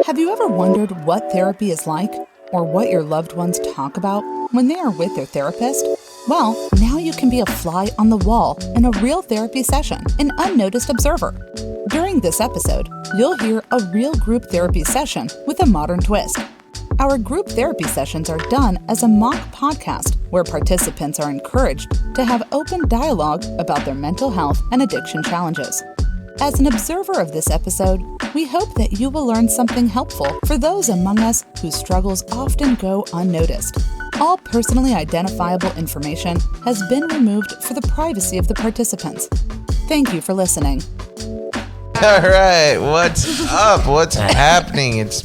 Have you ever wondered what therapy is like, or what your loved ones talk about when they are with their therapist? Well, now you can be a fly on the wall in a real therapy session, an unnoticed observer. During this episode, you'll hear a real group therapy session with a modern twist. Our group therapy sessions are done as a mock podcast where participants are encouraged to have open dialogue about their mental health and addiction challenges. As an observer of this episode, we hope that you will learn something helpful for those among us whose struggles often go unnoticed. All personally identifiable information has been removed for the privacy of the participants. Thank you for listening. All right, what's up? What's happening? It's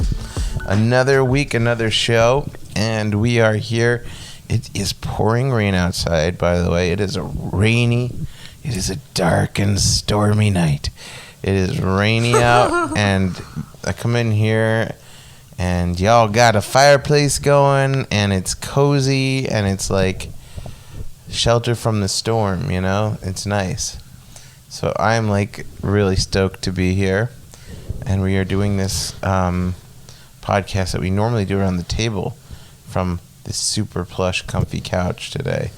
another week, another show, and we are here. It is pouring rain outside, by the way. It is a dark and stormy night. It is rainy out, and I come in here, and y'all got a fireplace going, and it's cozy, and it's like shelter from the storm, you know? It's nice. So I'm like really stoked to be here, and we are doing this podcast that we normally do around the table from this super plush comfy couch today.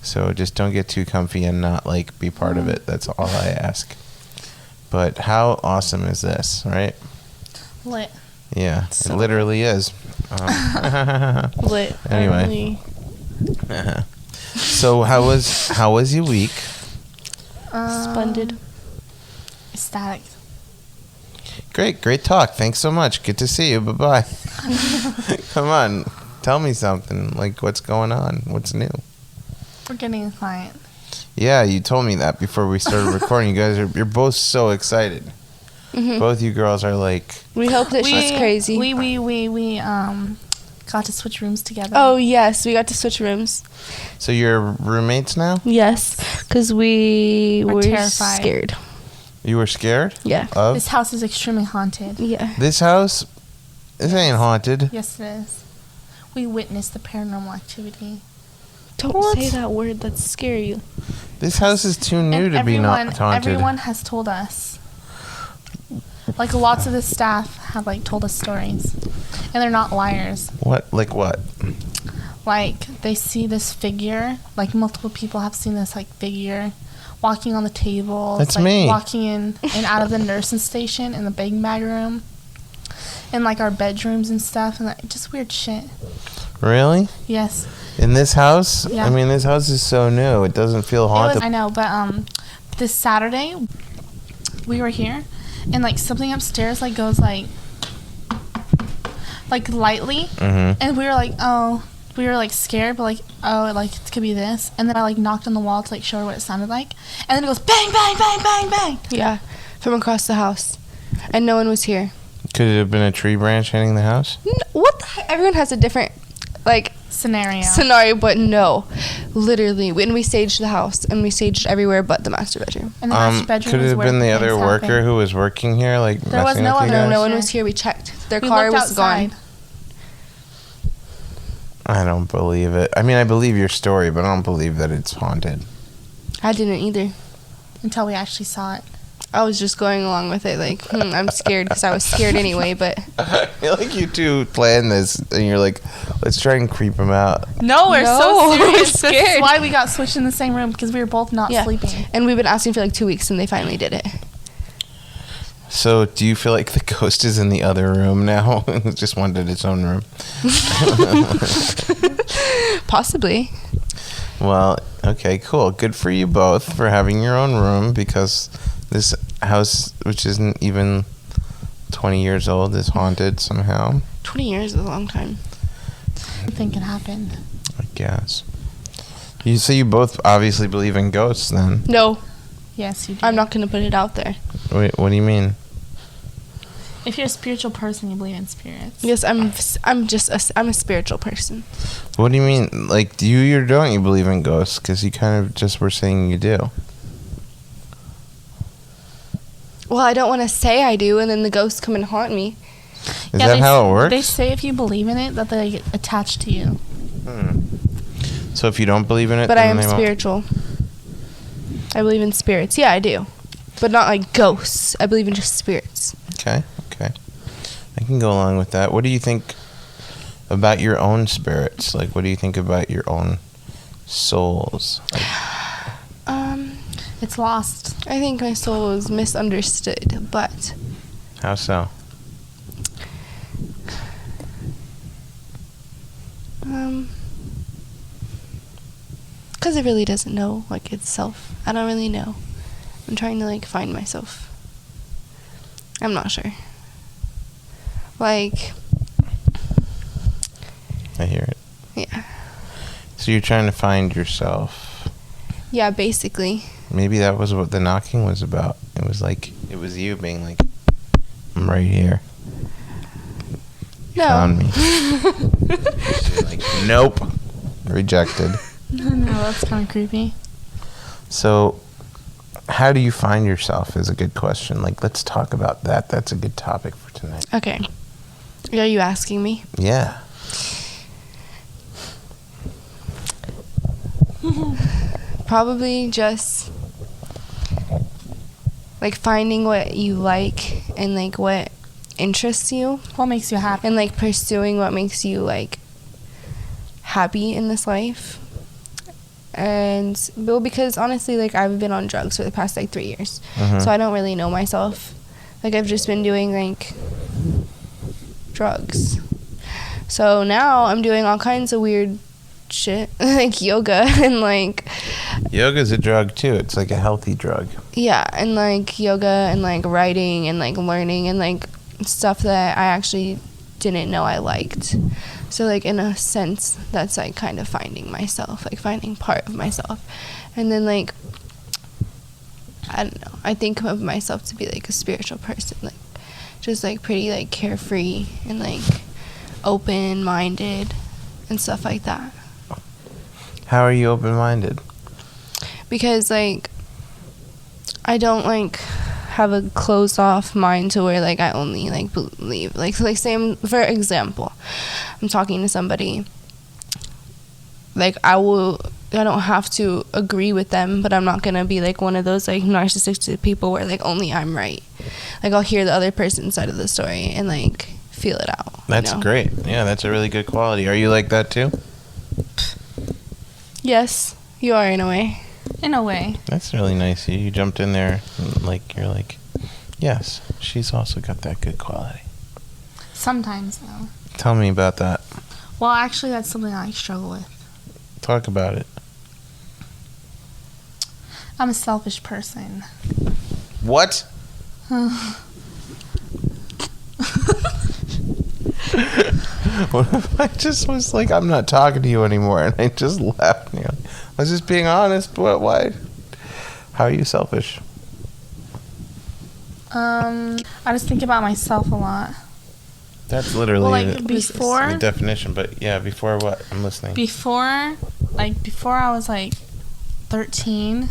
So just don't get too comfy and not like be part of it. That's all I ask. But how awesome is this, right? Lit. Yeah, so it literally is. Lit. Anyway. So how was your week? Splendid. Ecstatic. Great talk. Thanks so much. Good to see you. Bye-bye. Come on. Tell me something. Like, what's going on? What's new? We're getting a client. Yeah, you told me that before we started recording. You're both so excited. Mm-hmm. Both you girls are like... We hope that she's crazy. We got to switch rooms together. Oh, yes. We got to switch rooms. So you're roommates now? Yes, because we were terrified. scared. You were scared? Yeah. Of? This house is extremely haunted. Yeah. This house? This ain't haunted. Yes, it is. We witnessed the paranormal activity. Don't say that word. That's scary. This house is too new to be not haunted. Everyone has told us. Like, lots of the staff have, like, told us stories. And they're not liars. What? Like what? Like, they see this figure. Like, multiple people have seen this, like, figure walking on the tables. That's like, me. Walking in and out of the nursing station in the big bag room. In, like, our bedrooms and stuff. And, like, just weird shit. Really? Yes. In this house? Yeah. I mean, this house is so new. It doesn't feel haunted. I know, but this Saturday, we were here. And, like, something upstairs, like, goes, like lightly. Mm-hmm. And we were like, oh, we were, like, scared, but, like, oh, it could be this. And then I, like, knocked on the wall to, like, show her what it sounded like. And then it goes bang, bang, bang, bang, bang. Yeah, from across the house. And no one was here. Could it have been a tree branch hitting the house? What the heck? Everyone has a different, like... Scenario, but no. Literally, when we staged the house, and we staged everywhere but the master bedroom. And the master bedroom could it was have where been the other things worker happened. who was working here, like There was messing no with you other- guys? No one Sure. was here. We checked. Their We car looked was outside. gone. I don't believe it. I mean, I believe your story, but I don't believe that it's haunted. I didn't either. Until we actually saw it. I was just going along with it, like, I'm scared, because I was scared anyway, but... I feel like you two planned this, and you're like, let's try and creep him out. No, we're No, so we're serious. This scared. is why we got switched in the same room, because we were both not sleeping. And we've been asking for like 2 weeks, and they finally did it. So, do you feel like the ghost is in the other room now? It just wanted its own room. Possibly. Well, okay, cool. Good for you both for having your own room, because this house, which isn't even 20 years old, is haunted somehow. 20 years is a long time. I think it happened. I guess. So you both obviously believe in ghosts, then? No, Yes, you do. I'm not going to put it out there. Wait, what do you mean? If you're a spiritual person, you believe in spirits. Yes, I'm a spiritual person. What do you mean? Like, do you or don't you believe in ghosts? Because you kind of just were saying you do. Well, I don't want to say I do, and then the ghosts come and haunt me. Is that how it works? They say if you believe in it, that they get attached to you. So if you don't believe in it, But I then am they won't- spiritual. I believe in spirits. Yeah, I do. But not like ghosts. I believe in just spirits. Okay. I can go along with that. What do you think about your own spirits? Like, what do you think about your own souls? Like, It's lost. I think my soul is misunderstood, but how so? because it really doesn't know, like, itself. I don't really know. I'm trying to, like, find myself. I'm not sure. Like, I hear it. yeah. So you're trying to find yourself. Yeah, basically. Maybe that was what the knocking was about. It was like, it was you being like, I'm right here. You No. found me. You're like, nope. Rejected. No, that's kind of creepy. So, how do you find yourself is a good question. Like, let's talk about that. That's a good topic for tonight. Okay. Are you asking me? Yeah. Probably just, like, finding what you like and, like, what interests you. What makes you happy? And, like, pursuing what makes you, like, happy in this life. And, well, because honestly, like, I've been on drugs for the past, like, 3 years. Mhm. So I don't really know myself. Like, I've just been doing, like, drugs. So now I'm doing all kinds of weird shit, like yoga and, like, Yoga's a drug too. It's like a healthy drug. yeah, and, like, yoga and, like, writing and, like, learning and, like, stuff that I actually didn't know I liked. So, like, in a sense, that's, like, kind of finding myself, like, finding part of myself. And then, like, I don't know, I think of myself to be, like, a spiritual person, like, just, like, pretty, like, carefree and, like, open-minded and stuff like that. How are you open-minded? Because, like, I don't, like, have a closed-off mind to where, like, I only, like, believe. Like, say, for example, I'm talking to somebody. Like, I don't have to agree with them, but I'm not going to be, like, one of those, like, narcissistic people where, like, only I'm right. Like, I'll hear the other person's side of the story and, like, feel it out. That's you know? great. Yeah, that's a really good quality. Are you like that too? Yes, you are in a way. In a way. That's really nice. You jumped in there and, like, you're like, yes, she's also got that good quality. Sometimes, though. Tell me about that. Well, actually, that's something I struggle with. Talk about it. I'm a selfish person. What? What if I just was like, I'm not talking to you anymore, and I just left? You know, I was just being honest. But why? How are you selfish? I just think about myself a lot. That's literally Well, like, before- the definition. But yeah, before what? I'm listening. Before I was, like, 13,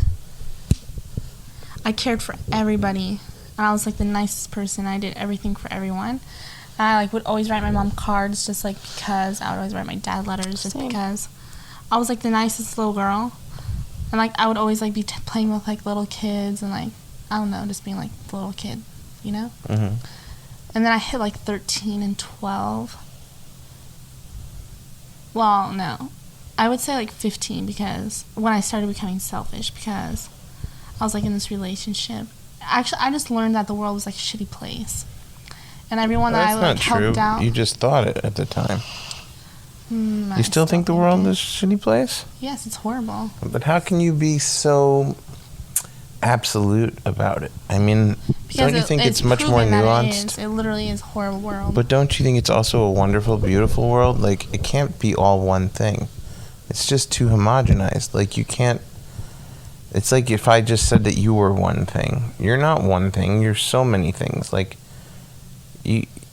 I cared for everybody. And I was, like, the nicest person. I did everything for everyone. And I, like, would always write my mom cards just, like, because. I would always write my dad letters just Same. because. I was, like, the nicest little girl. And, like, I would always, like, be playing with, like, little kids and, like, I don't know, just being, like, the little kid, you know? Mm-hmm. And then I hit, like, 13 and 12. Well, no. I would say, like, 15 because when I started becoming selfish because I was, like, in this relationship. Actually, I just learned that the world was, like, a shitty place. And everyone that I, like, helped out. You just thought it at the time. I You still think the world is a shitty place? Yes, it's horrible. But how can you be so absolute about it? I mean, don't you think it's much more proven that nuanced? It literally is a horrible world. But don't you think it's also a wonderful, beautiful world? Like, it can't be all one thing. It's just too homogenized. Like, you can't... It's like if I just said that you were one thing. You're not one thing. You're so many things. Like,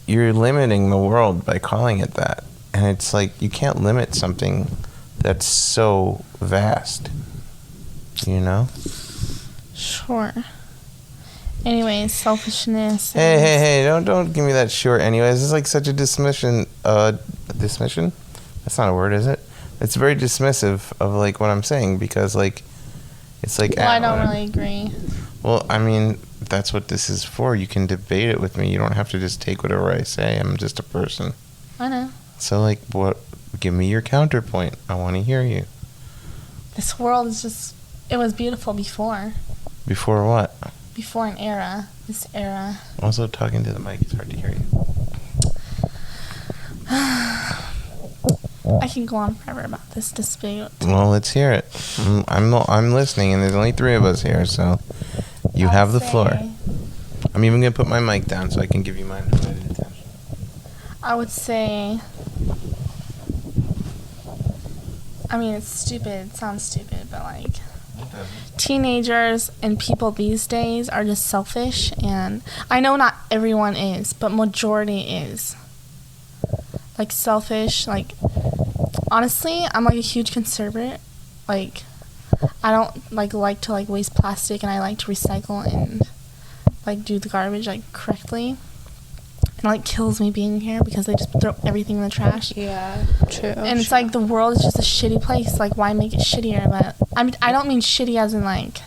you're limiting the world by calling it that. And it's like, you can't limit something that's so vast. You know? Sure. Anyways, selfishness. Hey, don't give me that short anyways. It's like such a dismission. Dismission? That's not a word, is it? It's very dismissive of, like, what I'm saying because, like, it's like... Well, I don't really agree. Well, I mean, that's what this is for. You can debate it with me. You don't have to just take whatever I say. I'm just a person. I know. So, like, what? Give me your counterpoint. I want to hear you. This world is just, it was beautiful before. Before what? Before an era. This era. Also, talking to the mic, it's hard to hear you. I can go on forever about this dispute. Well, let's hear it. I'm listening, and there's only 3 of us here, so you have the floor. I'm even going to put my mic down so I can give you my undivided attention. I would say, I mean, it's stupid. It sounds stupid, but like, teenagers and people these days are just selfish, and I know not everyone is, but majority is. Like, selfish, like, honestly, I'm like a huge conservative. Like, I don't like to like waste plastic, and I like to recycle and like do the garbage like correctly. And it like kills me being here because they just throw everything in the trash. Yeah, true. And it's like the world is just a shitty place. Like, why make it shittier? But I mean, I don't mean shitty as in like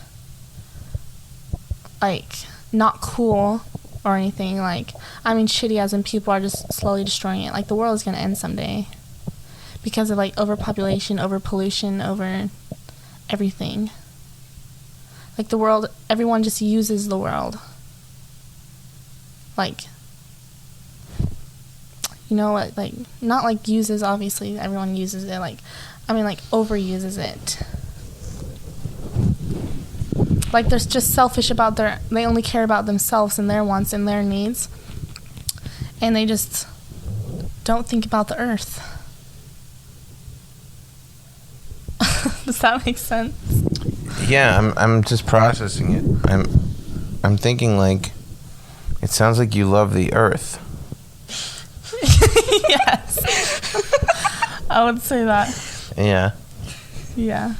not cool or anything. Like, I mean shitty as in people are just slowly destroying it. Like, the world is gonna end someday because of like overpopulation, overpollution, over everything. Like, the world, everyone just uses the world. Like, you know what, like, not like uses, obviously everyone uses it, like, I mean like overuses it. Like, they're just selfish about they only care about themselves and their wants and their needs, and they just don't think about the earth. Does that make sense? Yeah, I'm just processing it. I'm thinking, like, it sounds like you love the earth. Yes. I would say that. Yeah. Yeah.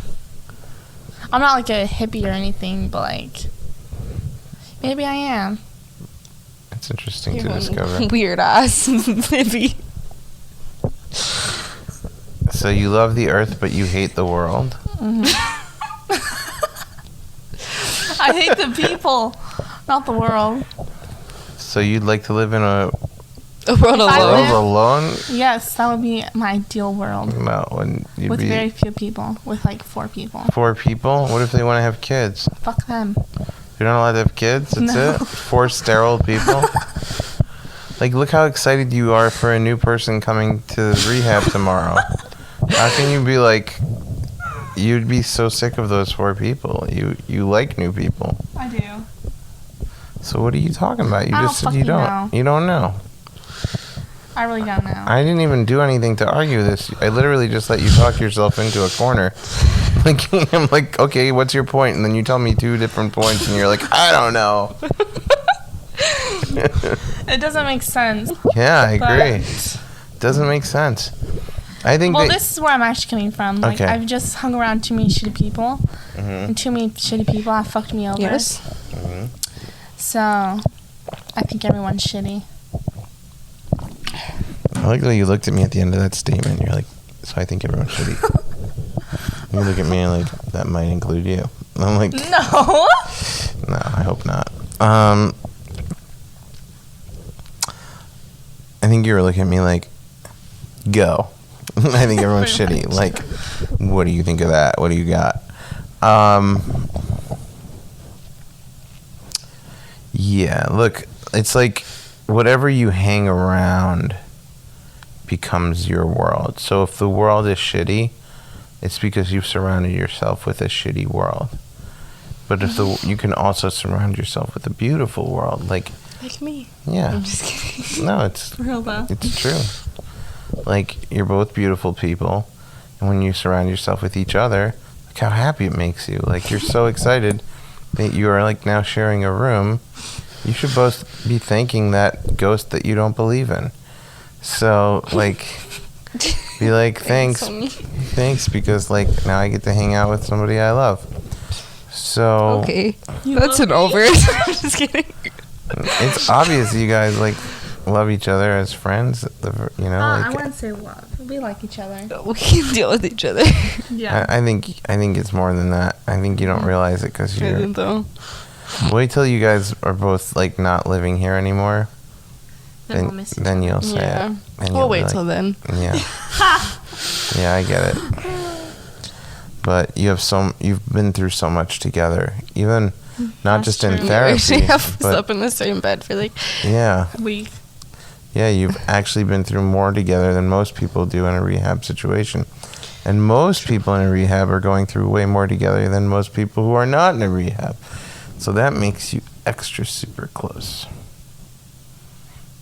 I'm not like a hippie or anything, but like, maybe I am. It's interesting to discover. Weird ass hippie. So you love the earth, but you hate the world? Mm-hmm. I hate the people, not the world. So you'd like to live in a world alone? alone? Yes, that would be my ideal world. No, when you'd with be very few people, with like 4 people. 4 people? What if they want to have kids? Fuck them. You're not allowed to have kids? That's No. it? 4 sterile people? Like, look how excited you are for a new person coming to rehab tomorrow. How can you be like, you'd be so sick of those 4 people? You like new people. I do. So what are you talking about? You I just don't said you fucking don't. know. You don't know. I really don't know. I didn't even do anything to argue this. I literally just let you talk yourself into a corner. Like, I'm like, okay, what's your point? And then you tell me 2 different points, and you're like, I don't know. It doesn't make sense. Yeah, I agree. But, Doesn't make sense. I think well, that, this is where I'm actually coming from. Like, Okay. I've just hung around too many shitty people, and too many shitty people have fucked me over. Yes. So, I think everyone's shitty. I like that you looked at me at the end of that statement. You're like, so I think everyone's shitty. You look at me like, that might include you. I'm like, No. no, I hope not. I think you were looking at me like, go. I think everyone's Pretty shitty. much. Like, what do you think of that? What do you got? Yeah, look, it's like whatever you hang around becomes your world. So if the world is shitty, it's because you've surrounded yourself with a shitty world. But if you can also surround yourself with a beautiful world, like me. yeah, I'm just kidding. no, it's Real though. it's true. Like, you're both beautiful people, and when you surround yourself with each other, look how happy it makes you. Like, you're so excited that you are like now sharing a room. You should both be thanking that ghost that you don't believe in. So, like, be like, thanks, because like now I get to hang out with somebody I love. So Okay. You That's love an me? over. I'm just kidding. it's obvious you guys like love each other as friends. You know, I like wouldn't say love. We like each other. We can deal with each other. Yeah. I think it's more than that. I think you don't realize it because I you're didn't though. Wait till you guys are both like not living here anymore. Then we'll miss each Then other. you'll say Yeah. it. And We'll you'll be wait like, till then. Yeah. Yeah, I get it. But you've been through so much together. Even not That's just in true. therapy, We have but slept in the same bed for like yeah. a week. Yeah, you've actually been through more together than most people do in a rehab situation. And most people in a rehab are going through way more together than most people who are not in a rehab. So that makes you extra super close.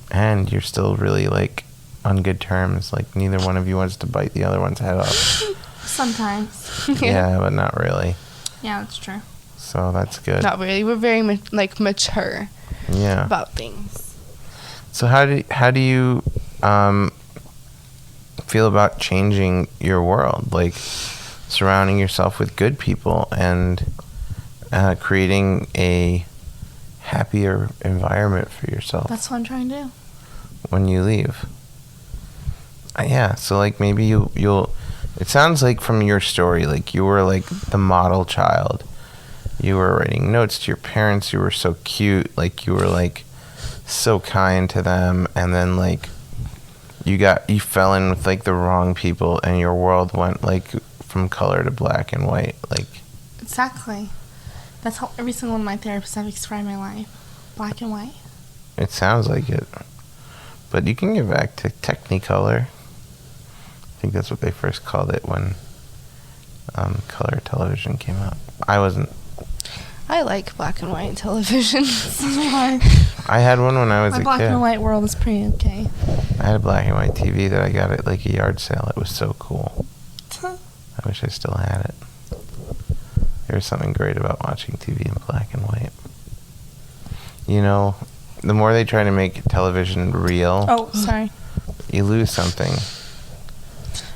And you're still really like on good terms. Like neither one of you wants to bite the other one's head off. Sometimes. Yeah, but not really. Yeah, that's true. So that's good. Not really. We're very mature Yeah. about things. So how do you feel about changing your world, like surrounding yourself with good people and creating a happier environment for yourself That's what I'm trying to do. when you leave? Yeah, so like maybe you'll it sounds like from your story like you were like the model child. You were writing notes to your parents, you were so cute, like you were like so kind to them, and then like you fell in with like the wrong people and your world went like from color to black and white. Like Exactly. That's how every single one of my therapists have described my life. Black and white. it sounds like it. But you can get back to Technicolor. I think that's what they first called it when color television came out. I like black and white television. I had one when I was My a black kid. and white world is pretty okay. I had a black and white TV that I got at like a yard sale. It was so cool. I wish I still had it. There was something great about watching TV in black and white. You know, the more they try to make television real, Oh, sorry. you lose something.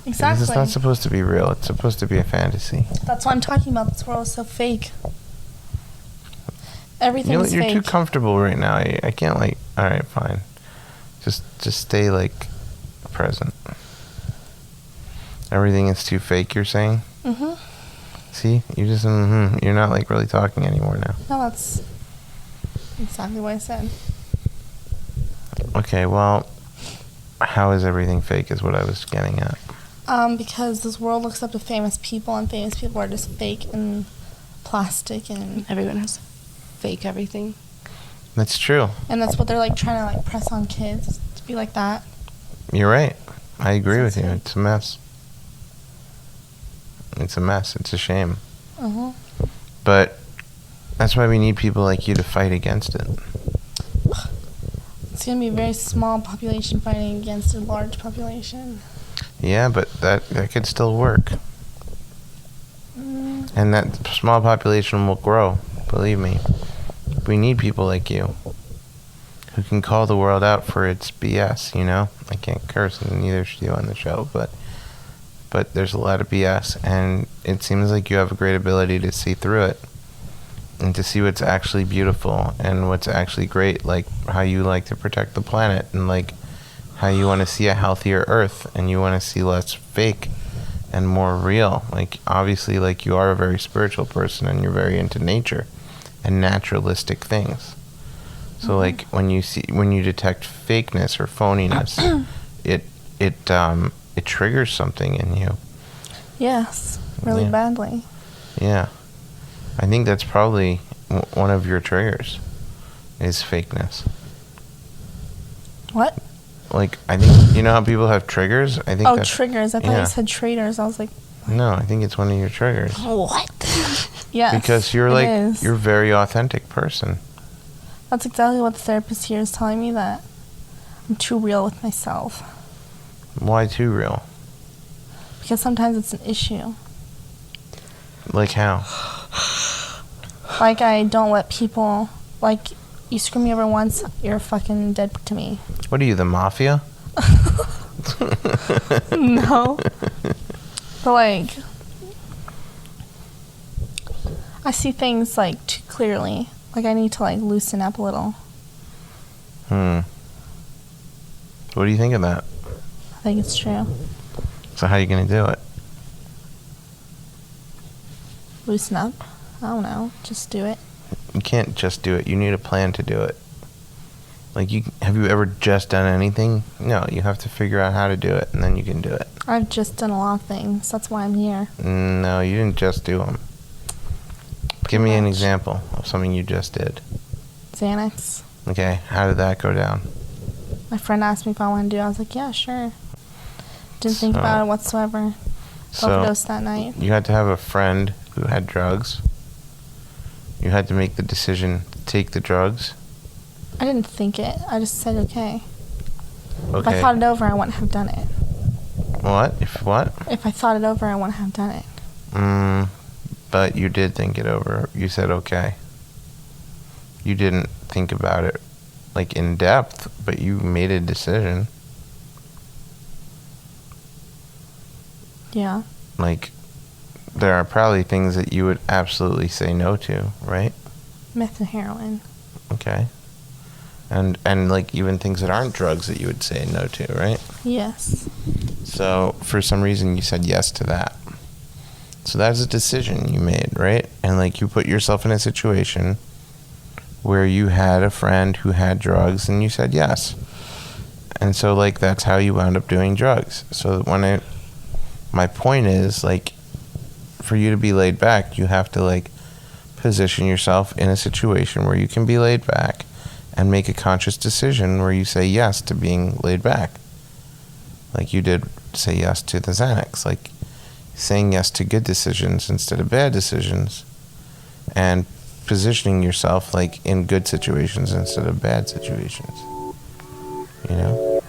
Exactly. This is not supposed to be real. It's supposed to be a fantasy. That's what I'm talking about. This world is so fake. Everything is You're fake. too comfortable right now. I can't like. All right, fine. Just stay like present. Everything is too fake. You're saying. Mhm. See, you just you're not like really talking anymore now. No, that's exactly what I said. Okay, well, how is everything fake? Is what I was getting at. Because this world looks up to famous people, and famous people are just fake and plastic, and Everyone has fake everything. That's true. that's what they're like trying to like press on kids to be like that. You're right. I agree with you. That's It's a mess. It's a mess. It's a shame. Uh-huh. But that's why we need people like you to fight against it. It's gonna be a very small population fighting against a large population. Yeah, but that could still work. And that small population will grow. Believe me. We need people like you who can call the world out for its BS, you know? I can't curse, and neither should you on the show, but there's a lot of BS, and it seems like you have a great ability to see through it and to see what's actually beautiful and what's actually great, like how you like to protect the planet and like how you want to see a healthier earth and you want to see less fake and more real. Like obviously, like you are a very spiritual person and you're very into nature and naturalistic things. So like when you detect fakeness or phoniness, it triggers something in you. Yes, really Yeah. badly. Yeah. I think that's probably one of your triggers is fakeness. What? Like I think you know how people have triggers? I think Oh, that's triggers. I thought yeah. you said traitors. I was like, No, I think it's one of your triggers. what? Yes. Because you're it like is. you're a very authentic person. That's exactly what the therapist here is telling me, that I'm too real with myself. Why too real? Because sometimes it's an issue. Like how? Like, I don't let people, like, you screw me over once, you're fucking dead to me. What are you, the mafia? No. But, like, I see things, like, too clearly. Like, I need to, like, loosen up a little. What do you think of that? I think it's true. So how are you going to do it? Loosen up. I don't know. Just do it. You can't just do it. You need a plan to do it. Like, have you ever just done anything? No, you have to figure out how to do it, and then you can do it. I've just done a lot of things. That's why I'm here. No, you didn't just do them. Give me an example of something you just did. Xanax. Okay, how did that go down? My friend asked me if I wanted to do it. I was like, yeah, sure. Didn't think about it whatsoever. Overdosed that night. You had to have a friend who had drugs. You had to make the decision to take the drugs. I didn't think it. I just said okay. Okay. If I thought it over, I wouldn't have done it. What? If what? If I thought it over, I wouldn't have done it. But you did think it over. You said okay. You didn't think about it, like, in depth, but you made a decision. Yeah. Like, there are probably things that you would absolutely say no to, right? Meth and heroin. Okay. And like, even things that aren't drugs that you would say no to, right? Yes. So, for some reason, you said yes to that. So that's a decision you made, right? And, like, you put yourself in a situation where you had a friend who had drugs, and you said yes. And so, like, that's how you wound up doing drugs. So my point is, like, for you to be laid back, you have to, like, position yourself in a situation where you can be laid back and make a conscious decision where you say yes to being laid back. Like you did say yes to the Xanax. Like, saying yes to good decisions instead of bad decisions, and positioning yourself, like, in good situations instead of bad situations. You know?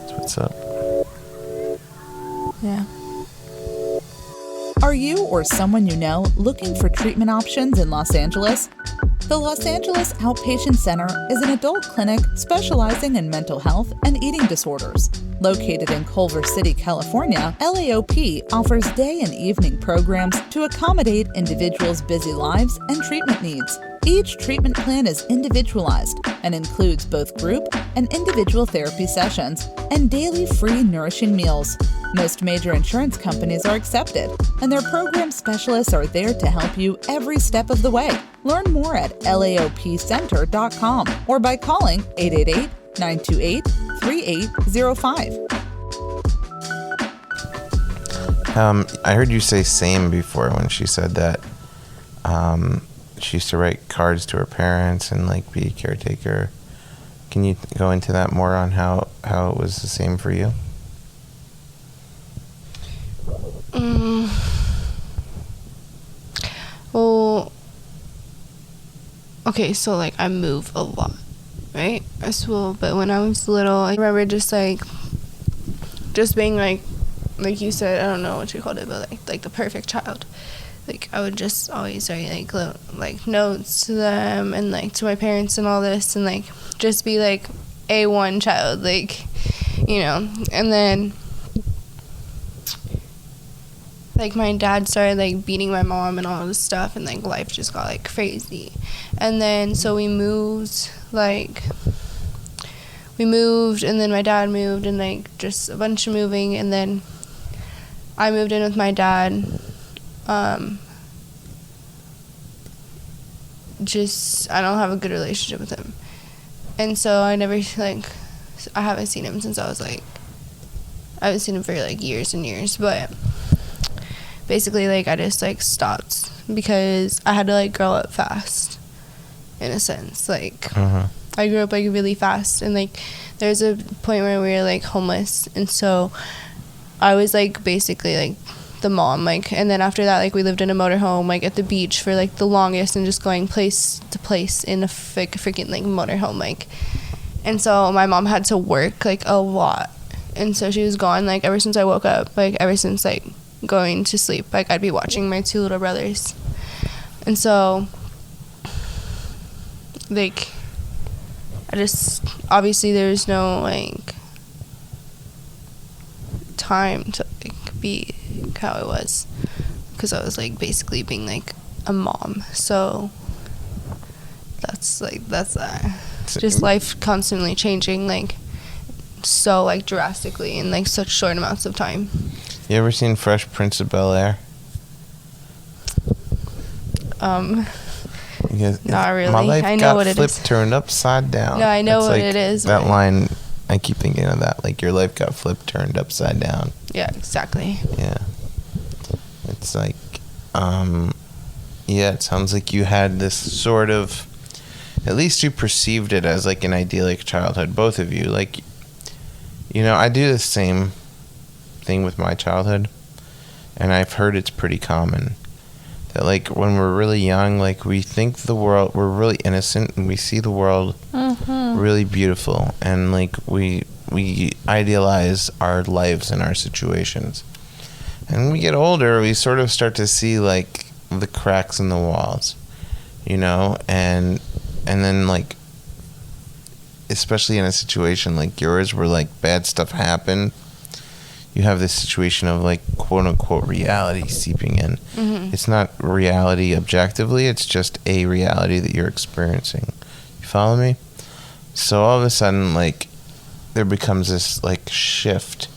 That's what's up. Yeah. Are you or someone you know looking for treatment options in Los Angeles? The Los Angeles Outpatient Center is an adult clinic specializing in mental health and eating disorders. Located in Culver City, California, LAOP offers day and evening programs to accommodate individuals' busy lives and treatment needs. Each treatment plan is individualized and includes both group and individual therapy sessions and daily free nourishing meals. Most major insurance companies are accepted, and their program specialists are there to help you every step of the way. Learn more at laopcenter.com or by calling 888-928-3805. I heard you say same before when she said that she used to write cards to her parents and, like, be a caretaker. Can you go into that more on how it was the same for you? Well, okay, so, like, I move a lot, right? But when I was little, I remember just being, like you said, I don't know what you called it, but, like the perfect child. Like, I would just always write, like notes to them and, like, to my parents and all this, and, like, just be, like, A1 child, like, you know. And then, like, my dad started, like, beating my mom and all this stuff, and, like, life just got, like, crazy. And then, so we moved, and then my dad moved, and, like, just a bunch of moving, and then I moved in with my dad. I don't have a good relationship with him. And so I haven't seen him since I haven't seen him for, like, years and years, but basically, like, I just, like, stopped because I had to, like, grow up fast, in a sense. Like, I grew up, like, really fast, and, like, there's a point where we were, like, homeless, and so I was, like, basically, like, the mom, like, and then after that, like, we lived in a motorhome, like, at the beach for, like, the longest, and just going place to place in a freaking, like, motorhome, like, and so my mom had to work, like, a lot, and so she was gone, like, ever since I woke up, like, ever since, like, going to sleep, like, I'd be watching my two little brothers, and so, like, obviously there's no, like, time to, like, be how I was, because I was, like, basically being, like, a mom. So that's just life constantly changing, like, so, like, drastically in, like, such short amounts of time. You ever seen Fresh Prince of Bel-Air? Because Not really. My life I know got what it flipped, is. turned upside down. No, I know That's what like it is, That but- line, I keep thinking of that. Like, your life got flipped, turned upside down. Yeah, exactly. Yeah. It's like, yeah, it sounds like you had this sort of, at least you perceived it as like an idyllic childhood, both of you. Like, you know, I do the same thing with my childhood, and I've heard it's pretty common. That, like, when we're really young, like, we think we're really innocent, and we see the world really beautiful, and, like, we idealize our lives and our situations. And when we get older, we sort of start to see, like, the cracks in the walls, you know, and then, like, especially in a situation like yours where, like, bad stuff happened, you have this situation of, like, quote-unquote reality seeping in. Mm-hmm. It's not reality objectively, it's just a reality that you're experiencing. You follow me? So all of a sudden, like, there becomes this, like, shift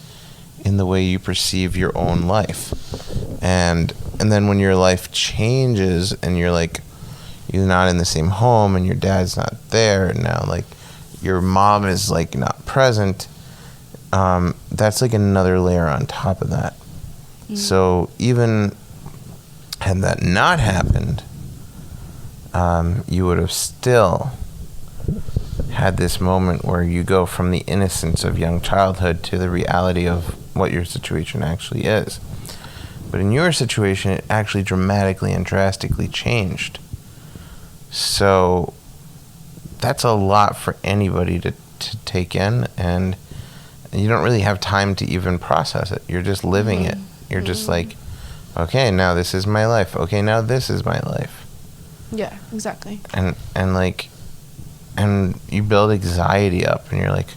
in the way you perceive your own life. And then when your life changes and you're, like, you're not in the same home and your dad's not there, and now, like, your mom is, like, not present, that's like another layer on top of that. So even had that not happened, you would have still had this moment where you go from the innocence of young childhood to the reality of what your situation actually is. But in your situation, it actually dramatically and drastically changed. So that's a lot for anybody to take in, and you don't really have time to even process it. You're just living it. You're just like, okay, now this is my life. Okay, now this is my life. Yeah, exactly. And you build anxiety up, and you're like,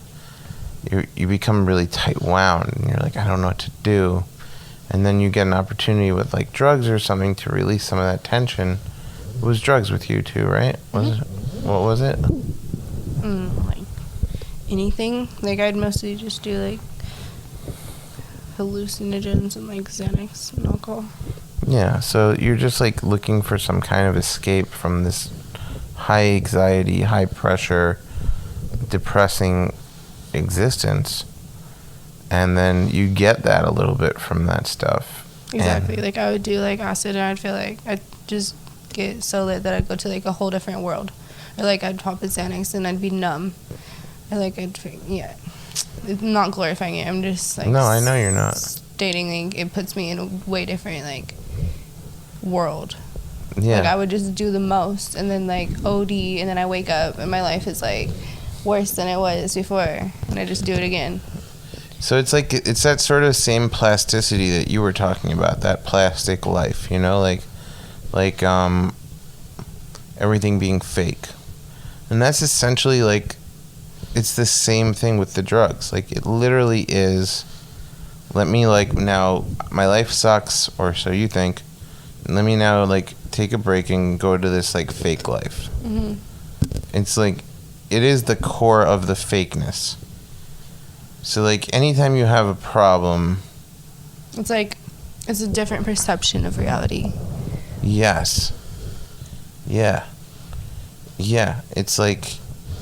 you become really tight wound, and you're like, I don't know what to do. And then you get an opportunity with, like, drugs or something to release some of that tension. It was drugs with you too, right? Was it? What was it? Like anything. Like, I'd mostly just do, like, hallucinogens and, like, Xanax and alcohol. Yeah, so you're just, like, looking for some kind of escape from this high anxiety, high pressure, depressing existence. And then you get that a little bit from that stuff. Exactly. Like, I would do, like, acid, and I'd feel like I'd just get so lit that I'd go to, like, a whole different world. Or, like, I'd pop a Xanax and I'd be numb. Or, like, yeah. I'm not glorifying it. I'm just, like... No, I know you're not. Stating, like, it puts me in a way different, like, world. Yeah. Like, I would just do the most, and then, like, OD, and then I wake up, and my life is, like, worse than it was before, and I just do it again. So it's like, it's that sort of same plasticity that you were talking about, that plastic life, you know, like everything being fake. And that's essentially, like, it's the same thing with the drugs. Like, it literally is, let me, like, now, my life sucks, or so you think, and let me now, like, take a break and go to this, like, fake life. Mm-hmm. It's like, it is the core of the fakeness. So, like, anytime you have a problem... It's like, it's a different perception of reality. Yes. Yeah. Yeah. It's like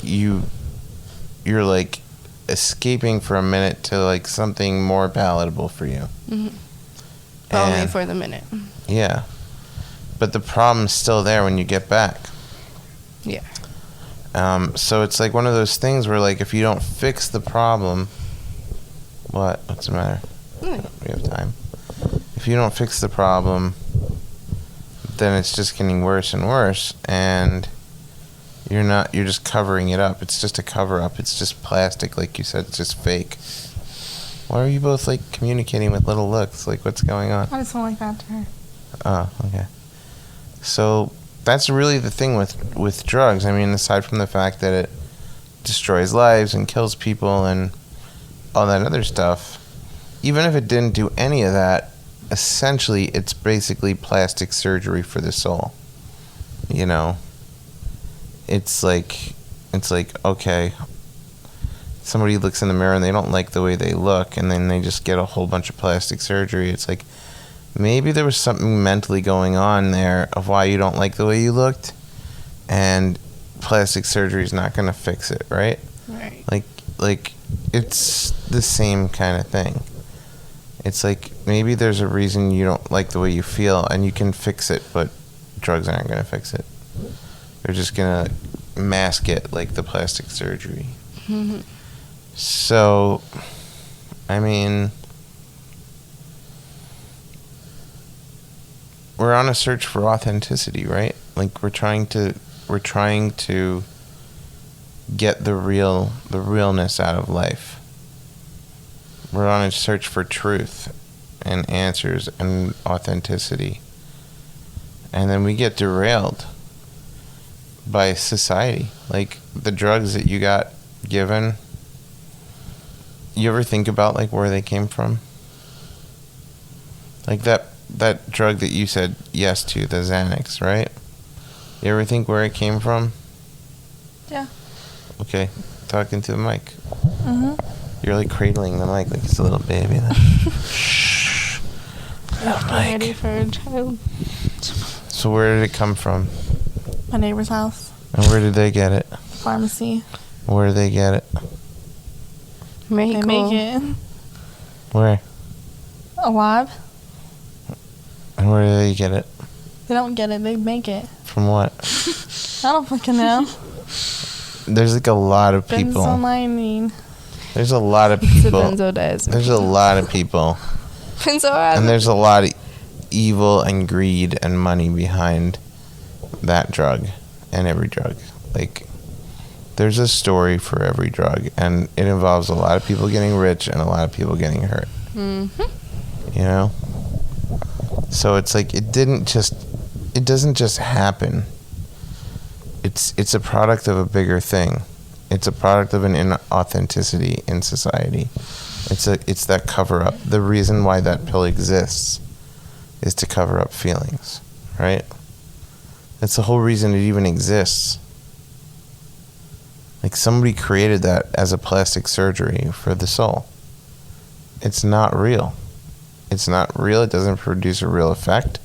you're, like, escaping for a minute to, like, something more palatable for you. Mm-hmm. Only for the minute. Yeah. But the problem's still there when you get back. Yeah. So it's like one of those things where, like, if you don't fix the problem... What's the matter? We have time. If you don't fix the problem, then it's just getting worse and worse, and you're just covering it up. It's just a cover-up. It's just plastic, like you said. It's just fake. Why are you both, like, communicating with little looks? Like, what's going on? I just went like that to her. Oh, okay. So that's really the thing with drugs. I mean, aside from the fact that it destroys lives and kills people and all that other stuff, even if it didn't do any of that, essentially it's basically plastic surgery for the soul. You know? It's like, okay, somebody looks in the mirror and they don't like the way they look, and then they just get a whole bunch of plastic surgery. It's like, maybe there was something mentally going on there of why you don't like the way you looked, and plastic surgery is not going to fix it, right? Right. Like it's the same kind of thing. It's like maybe there's a reason you don't like the way you feel, and you can fix it, but drugs aren't going to fix it. They're just going to mask it like the plastic surgery. Mm-hmm. So, I mean, we're on a search for authenticity, right? Like we're trying to get the realness out of life. We're on a search for truth and answers and authenticity. And then we get derailed by society. Like the drugs that you got given, you ever think about like where they came from? Like that drug that you said yes to, the Xanax, right? You ever think where it came from? Yeah. Okay, talking to the mic. Mm-hmm. You're like cradling the mic like it's a little baby. Shh. Ready for a child. So where did it come from? My neighbor's house. And where did they get it? Pharmacy. Where did they get it? They make it. Where? A lab. And where do they get it? They don't get it. They make it. From what? I don't fucking know. There's like a lot of people. Benzomycin. There's a lot of It's a people. benzodiazepine. There's a lot of people. Benzodiazepine. And there's a lot of evil and greed and money behind that drug and every drug. Like, there's a story for every drug, and it involves a lot of people getting rich and a lot of people getting hurt. Mm-hmm. You know? So it's like it doesn't just happen. It's a product of a bigger thing. It's a product of an inauthenticity in society. It's that cover up. The reason why that pill exists is to cover up feelings, right? That's the whole reason it even exists. Like somebody created that as a plastic surgery for the soul. It's not real. It's not real. It doesn't produce a real effect.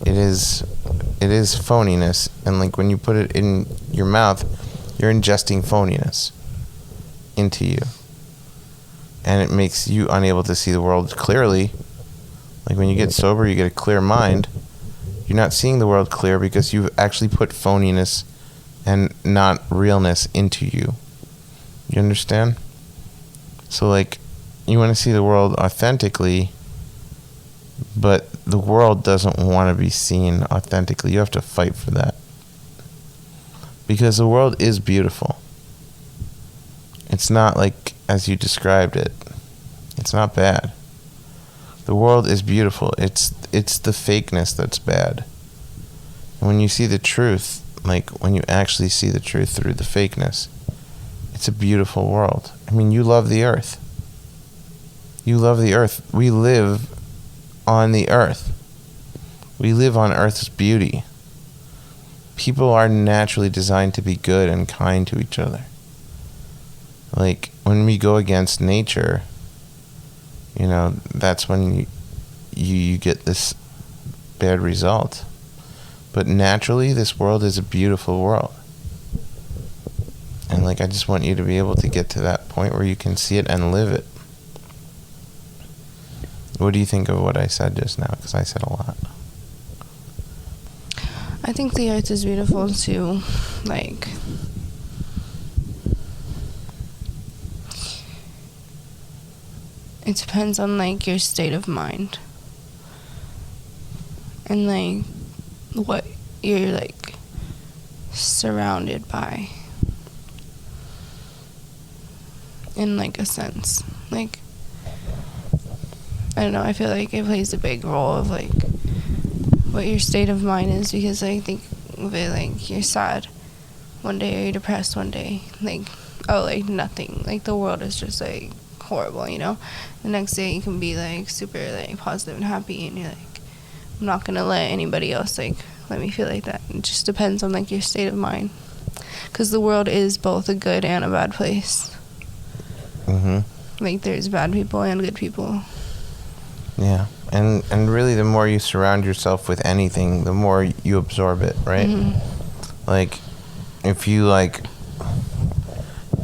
It is phoniness, and like when you put it in your mouth, you're ingesting phoniness into you. And it makes you unable to see the world clearly. Like when you get sober, you get a clear mind. You're not seeing the world clear because you've actually put phoniness and not realness into you. You understand? So like, you want to see the world authentically, but the world doesn't want to be seen authentically. You have to fight for that. Because the world is beautiful. It's not like as you described it. It's not bad. The world is beautiful. It's the fakeness that's bad. And when you see the truth, like when you actually see the truth through the fakeness, it's a beautiful world. I mean, you love the earth. You love the earth. We live on the earth. We live on Earth's beauty. People are naturally designed to be good and kind to each other. Like, when we go against nature, you know, that's when you get this bad result. But naturally, this world is a beautiful world. And, like, I just want you to be able to get to that point where you can see it and live it. What do you think of what I said just now? Because I said a lot. I think the earth is beautiful too. Like, it depends on like your state of mind and like what you're like surrounded by in like a sense. Like, I don't know, I feel like it plays a big role of like what your state of mind is, because I think of it like you're sad one day or you're depressed one day, like, oh, like nothing, like the world is just like horrible, you know. The next day you can be like super like positive and happy, and you're like, I'm not gonna let anybody else like let me feel like that. It just depends on like your state of mind, because the world is both a good and a bad place. Mm-hmm. Like there's bad people and good people. Yeah. And really, the more you surround yourself with anything, the more you absorb it, right? Like, if you, like,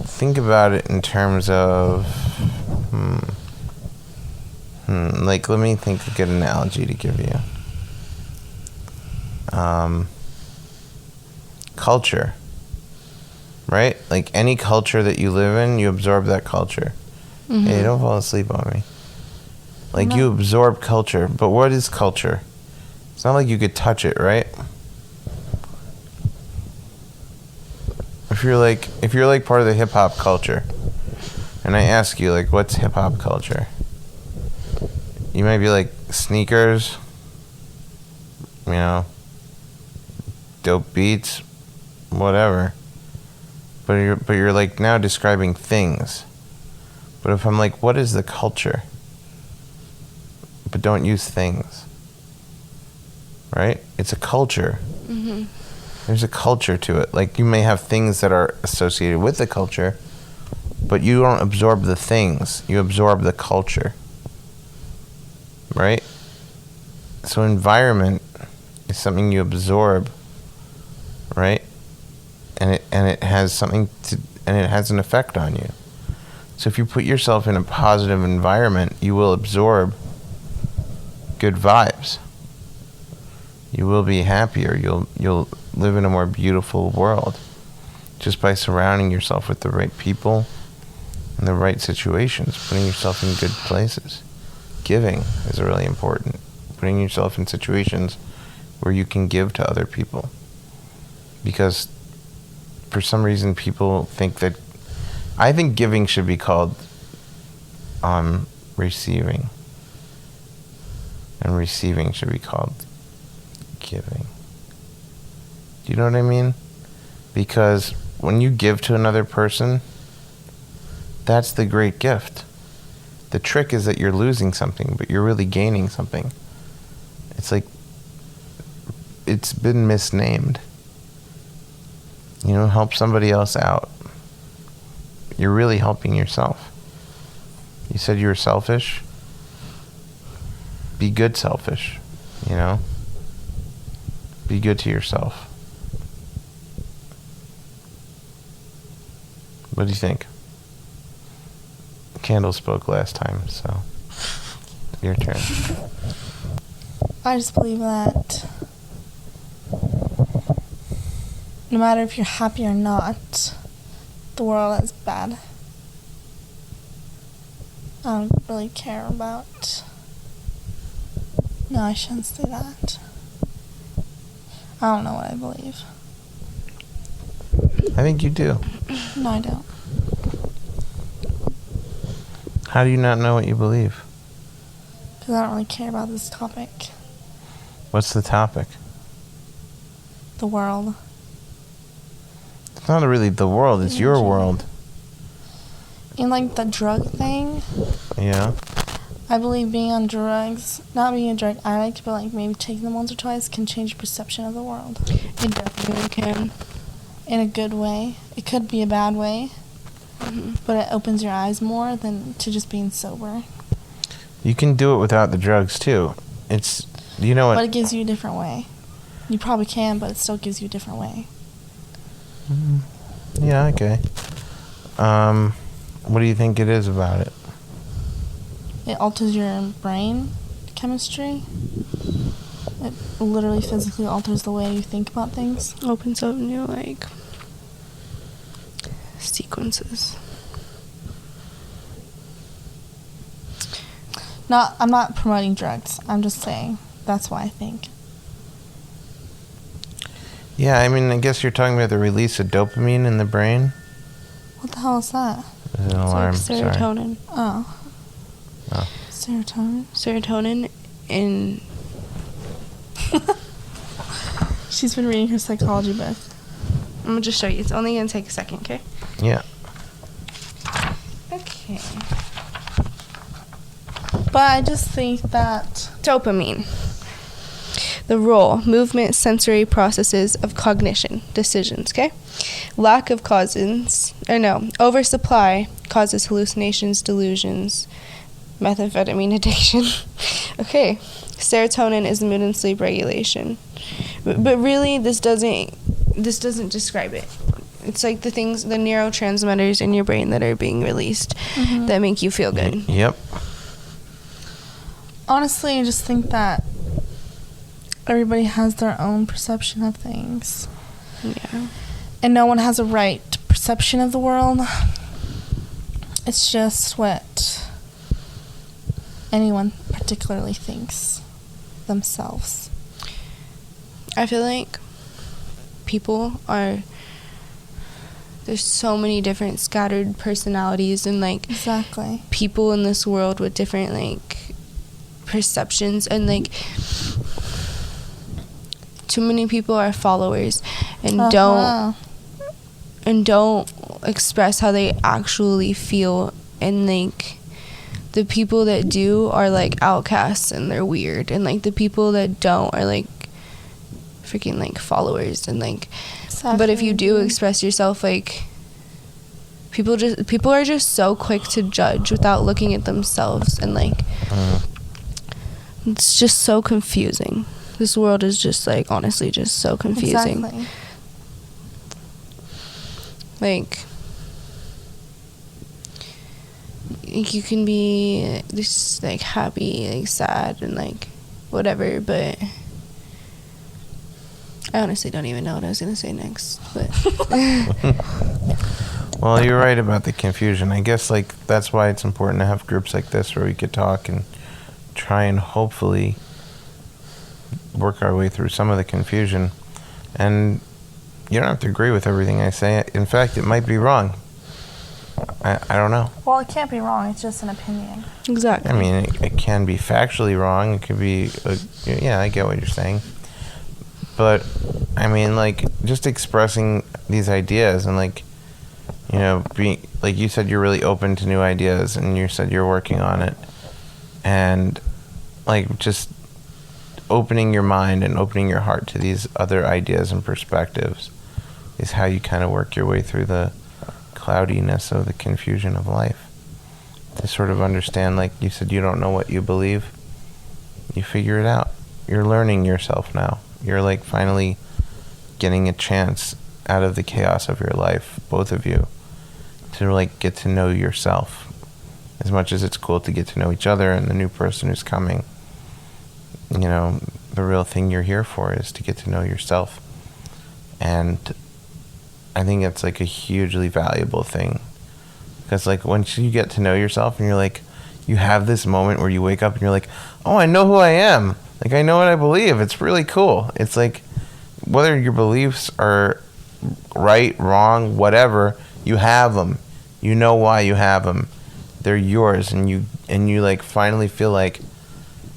think about it in terms of, like, let me think of a good analogy to give you. Culture, right? Like, any culture that you live in, you absorb that culture. Hey, don't fall asleep on me. Like, you absorb culture, but what is culture? It's not like you could touch it, right? If you're like part of the hip hop culture, and I ask you, like, what's hip hop culture? You might be like, sneakers, you know, dope beats, whatever. But you're like now describing things. But if I'm like, what is the culture? But don't use things. Right? It's a culture. There's a culture to it. Like, you may have things that are associated with the culture, but you don't absorb the things. You absorb the culture. Right? So environment is something you absorb, right? And it has something to, and it has an effect on you. So if you put yourself in a positive environment, you will absorb good vibes. You will be happier. You'll live in a more beautiful world just by surrounding yourself with the right people and the right situations, putting yourself in good places. Giving is really important. Putting yourself in situations where you can give to other people. Because for some reason people think that, I think giving should be called receiving. And receiving should be called giving. Do you know what I mean? Because when you give to another person, that's the great gift. The trick is that you're losing something, but you're really gaining something. It's like, it's been misnamed. You know, help somebody else out. You're really helping yourself. You said you were selfish? Be good selfish, you know? Be good to yourself. What do you think? Candle spoke last time, so your turn. I just believe that no matter if you're happy or not, the world is bad. I don't really care about... No, I shouldn't say that. I don't know what I believe. I think you do. No, I don't. How do you not know what you believe? Because I don't really care about this topic. What's the topic? The world. It's not really the world, it's your world. And like the drug thing, Yeah. I believe being on drugs, not being a drug addict, but like maybe taking them once or twice can change your perception of the world. It definitely can. In a good way. It could be a bad way, but it opens your eyes more than to just being sober. You can do it without the drugs too. It's, you know what? But it gives you a different way. You probably can, but it still gives you a different way. Yeah, okay. What do you think it is about it? It alters your brain chemistry. It literally physically alters the way you think about things. Opens up new, like, sequences. I'm not promoting drugs. I'm just saying that's why I think. Yeah, I mean, I guess you're talking about the release of dopamine in the brain. What the hell is that? There's an alarm. It's like serotonin. Oh. Serotonin? Serotonin in... She's been reading her psychology book. I'm going to just show you. It's only going to take a second, okay? Yeah. Okay. But I just think that... Dopamine. The role, movement, sensory processes of cognition, decisions, okay? Lack of oversupply causes hallucinations, delusions, methamphetamine addiction, Okay, serotonin is mood and sleep regulation, but really this doesn't describe it. It's like the neurotransmitters in your brain that are being released that make you feel good. Yep. Honestly, I just think that everybody has their own perception of things. Yeah. And no one has a right perception of the world. It's just what anyone particularly thinks themselves. I feel like there's so many different scattered personalities and like Exactly. people in this world with different like perceptions, and like too many people are followers and don't express how they actually feel, and like the people that do are like outcasts and they're weird, and like the people that don't are like freaking like followers, and like Exactly. but if you do express yourself, like people are just so quick to judge without looking at themselves, and like it's just so confusing. This world is just like honestly just so confusing. Exactly. Like you can be just like happy, like sad, and like whatever, but I honestly don't even know what I was gonna say next. But Well, you're right about the confusion. I guess like that's why it's important to have groups like this where we could talk and try and hopefully work our way through some of the confusion. And you don't have to agree with everything I say. In fact, it might be wrong. I don't know. Well, it can't be wrong. It's just an opinion. exactly. I mean, it can be factually wrong. It could be, yeah, I get what you're saying. But, I mean, like, just expressing these ideas and, like, you know, like you said, you're really open to new ideas, and you said you're working on it. And, like, just opening your mind and opening your heart to these other ideas and perspectives is how you kind of work your way through the cloudiness of the confusion of life. To sort of understand, like you said, you don't know what you believe. You figure it out. You're learning yourself now. You're like finally getting a chance out of the chaos of your life, both of you, to like get to know yourself. As much as it's cool to get to know each other and the new person who's coming, you know, the real thing you're here for is to get to know yourself. And I think it's like a hugely valuable thing. Because like once you get to know yourself and you're like, you have this moment where you wake up and you're like, oh, I know who I am. Like I know what I believe. It's really cool. It's like whether your beliefs are right, wrong, whatever, you have them. You know why you have them. They're yours, and you like finally feel like,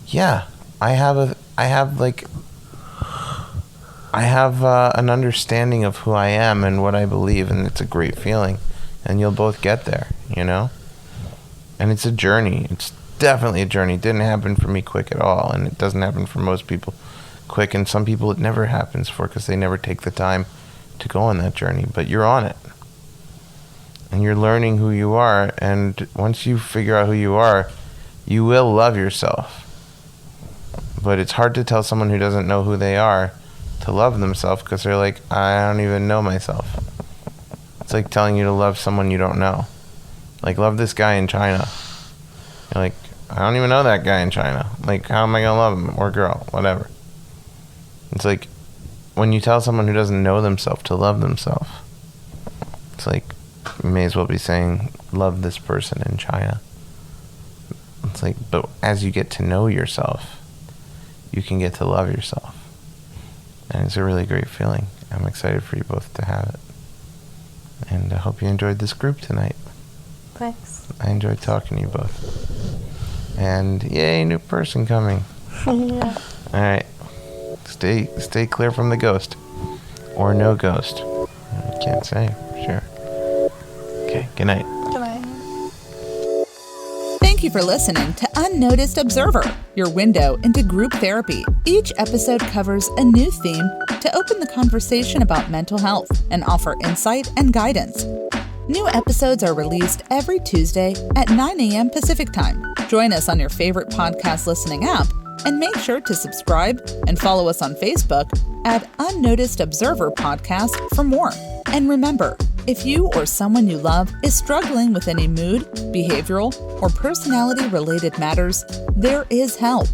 yeah, I have an understanding of who I am and what I believe, and it's a great feeling. And you'll both get there, you know? And it's a journey. It's definitely a journey. It didn't happen for me quick at all, and it doesn't happen for most people quick, and some people it never happens for because they never take the time to go on that journey. But you're on it. And you're learning who you are, and once you figure out who you are, you will love yourself. But it's hard to tell someone who doesn't know who they are to love themselves because they're like, I don't even know myself. It's like telling you to love someone you don't know. Like, love this guy in China. You're like, I don't even know that guy in China. Like, how am I going to love him? Or girl, whatever. It's like, when you tell someone who doesn't know themselves to love themselves, it's like, you may as well be saying, love this person in China. It's like, but as you get to know yourself, you can get to love yourself. And it's a really great feeling. I'm excited for you both to have it. And I hope you enjoyed this group tonight. Thanks. I enjoyed talking to you both. And yay, new person coming. Yeah. All right. Stay clear from the ghost. Or no ghost. I can't say for sure. Okay, good night. Good night. Thank you for listening to Unnoticed Observer, your window into group therapy. Each episode covers a new theme to open the conversation about mental health and offer insight and guidance. New episodes are released every Tuesday at 9 a.m. Pacific Time. Join us on your favorite podcast listening app and make sure to subscribe and follow us on Facebook at Unnoticed Observer Podcast for more. And remember, if you or someone you love is struggling with any mood, behavioral, or personality-related matters, there is help.